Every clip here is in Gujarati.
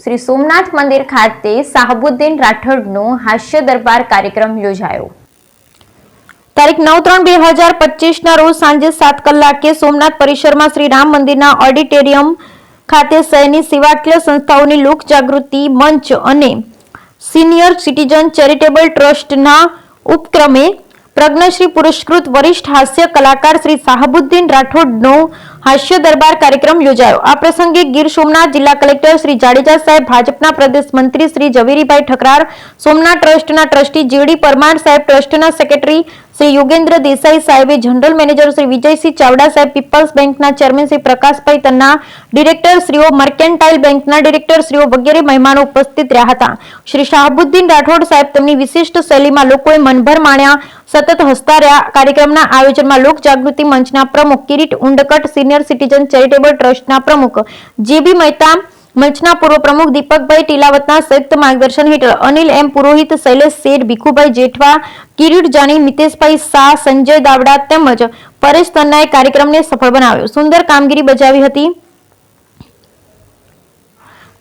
શ્રી સોમનાથ મંદિર ખાતે શાહબુદ્દીન રાઠોડનો હાસ્ય દરબાર કાર્યક્રમ યોજાયો। તારીખ 9/3/2025 રોજ સાંજે 7 કલાકે સોમનાથ પરિસરમાં શ્રી રામ મંદિરના ઓડિટોરિયમ ખાતે શહેરની સેવાકીય સંસ્થાઓની લોક જાગૃતિ મંચ અને સિનિયર સિટીઝન ચેરિટેબલ ટ્રસ્ટના ઉપક્રમે પ્રજ્ઞશ્રી પુરસ્કૃત વરિષ્ઠ હાસ્ય કલાકાર શ્રી શાહબુદ્દીન રાઠોડનો હાસ્ય દરબાર કાર્યક્રમ યોજાયો। આ પ્રસંગે ગીર સોમનાથ જિલ્લા કલેક્ટર શ્રી જાડેજા સાહેબ, ભાજપના પ્રદેશ મંત્રી શ્રી ઝવેરીભાઈ ઠકરાર, સોમનાથ ટ્રસ્ટના ટ્રસ્ટી જીડી પરમાર સાહેબ, ટ્રસ્ટના સેક્રેટરી શ્રી યોગેન્દ્ર દેસાઈ સાહેબે, જનરલ મેનેજર શ્રી વિજયસિંહ ચાવડા સાહેબ, પીપલ્સ બેંકના ચેરમેન શ્રી પ્રકાશભાઈ તન્ના, ડિરેક્ટર શ્રીઓ, મર્કેન્ટાઇલ બેંકના ડિરેક્ટર શ્રીઓ વગેરે મહેમાનો ઉપસ્થિત રહ્યા હતા। શ્રી શાહબુદ્દીન રાઠોડ સાહેબ તેમની વિશિષ્ટ શૈલીમાં લોકોએ મનભર માણ્યા, સતત હસતા રહ્યા। કાર્યક્રમના આયોજનમાં લોક જાગૃતિ મંચના પ્રમુખ Kirit Undkat, senior citizen charitable ટ્રસ્ટના પ્રમુખ જેબી મહેતા, મંચના પૂર્વ પ્રમુખ દીપકભાઈ ટીલાવતના સંયુક્ત માર્ગદર્શન હેઠળ અનિલ એમ પુરોહિત, શૈલેષ શેઠ, ભીખુભાઈ જેઠવા, કિરીટ જાની, મિતેશભાઈ શાહ, સંજય દાવડા તેમજ પરેશ તન્નાએ કાર્યક્રમને સફળ બનાવ્યો। સુંદર કામગીરી બજાવી હતી।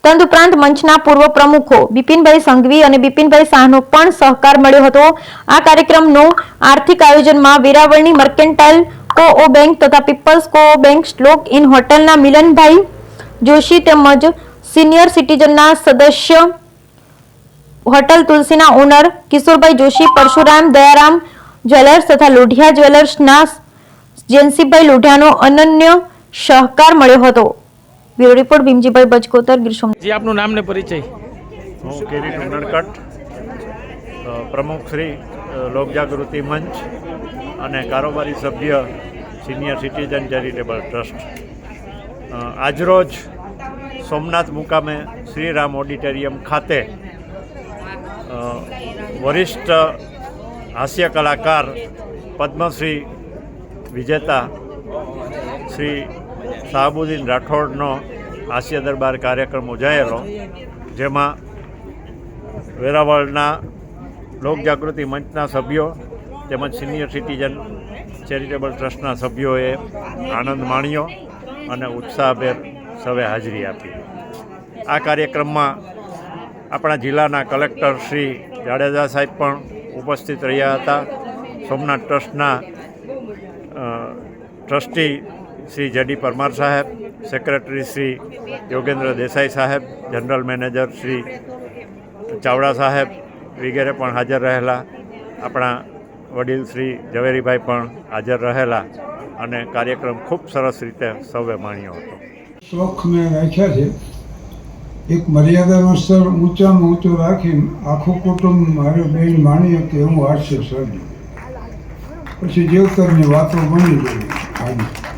તદુપરાંત મંચના પૂર્વ પ્રમુખો બિપિનભાઈ સંઘવી અને બિપિનભાઈ શાહનો પણ સહકાર મળ્યો હતો। આ કાર્યક્રમનું આર્થિક આયોજનમાં વેરાવળની મર્કેન્ટાઇલ કોઓ બેંક તથા પીપલ્સ કોઓ બેંક, સ્લોક ઇન હોટલના મિલનભાઈ જોશી તેમજ સિનિયર સિટીઝનના સદસ્ય, હોટલ તુલસીના ઓનર કિશોરભાઈ જોશી, પરશુરામ દયારામ જ્વેલર્સ તથા લોઢિયા જ્વેલર્સના જેન્સીભાઈ લોઢિયાનો અનન્ય સહકાર મળ્યો હતો। Bureau report Bhimjibhai Bachkotar, Gir Somnath. જી, આપનું નામ ને પરિચય। હું કિરીટ ઉંડકટ, પ્રમુખ શ્રી લોકજાગૃતિ મંચ અને કારોબારી સભ્ય સિનિયર સિટીઝન ચેરિટેબલ ટ્રસ્ટ। આજરોજ સોમનાથ મુકામે શ્રી રામ ઓડિટોરિયમ ખાતે વરિષ્ઠ હાસ્ય કલાકાર પદ્મશ્રી વિજેતા શ્રી શાહબુદ્દીન રાઠોડનો હાસ્ય દરબાર કાર્યક્રમ યોજાયેલો, જેમાં વેરાવળના લોકજાગૃતિ મંચના સભ્યો તેમજ સિનિયર સિટીઝન ચેરિટેબલ ટ્રસ્ટના સભ્યોએ આનંદ માણ્યો અને ઉત્સાહભેર સૌએ હાજરી આપી। આ કાર્યક્રમમાં આપણા જિલ્લાના કલેક્ટર શ્રી જાડેજા સાહેબ પણ ઉપસ્થિત રહ્યા હતા। સોમનાથ ટ્રસ્ટના ટ્રસ્ટી શ્રી જેડી પરમાર સાહેબ, સેક્રેટરી શ્રી યોગેન્દ્ર દેસાઈ સાહેબ, જનરલ મેનેજર શ્રી ચાવડા સાહેબ વગેરે પણ હાજર રહેલા। આપણા વડીલ શ્રી ઝવેરીભાઈ પણ હાજર રહેલા અને કાર્યક્રમ ખૂબ સરસ રીતે સૌએ માણ્યો હતો। શોખ મેં રાખ્યા છે, એક મર્યાદાનો સ્તર ઊંચામાં ઊંચો રાખીને આખું કુટુંબ મારે બેન માણી શકે એવું હાસ્ય સર્જ્યું, પછી જેવતરની વાતો બની ગઈ।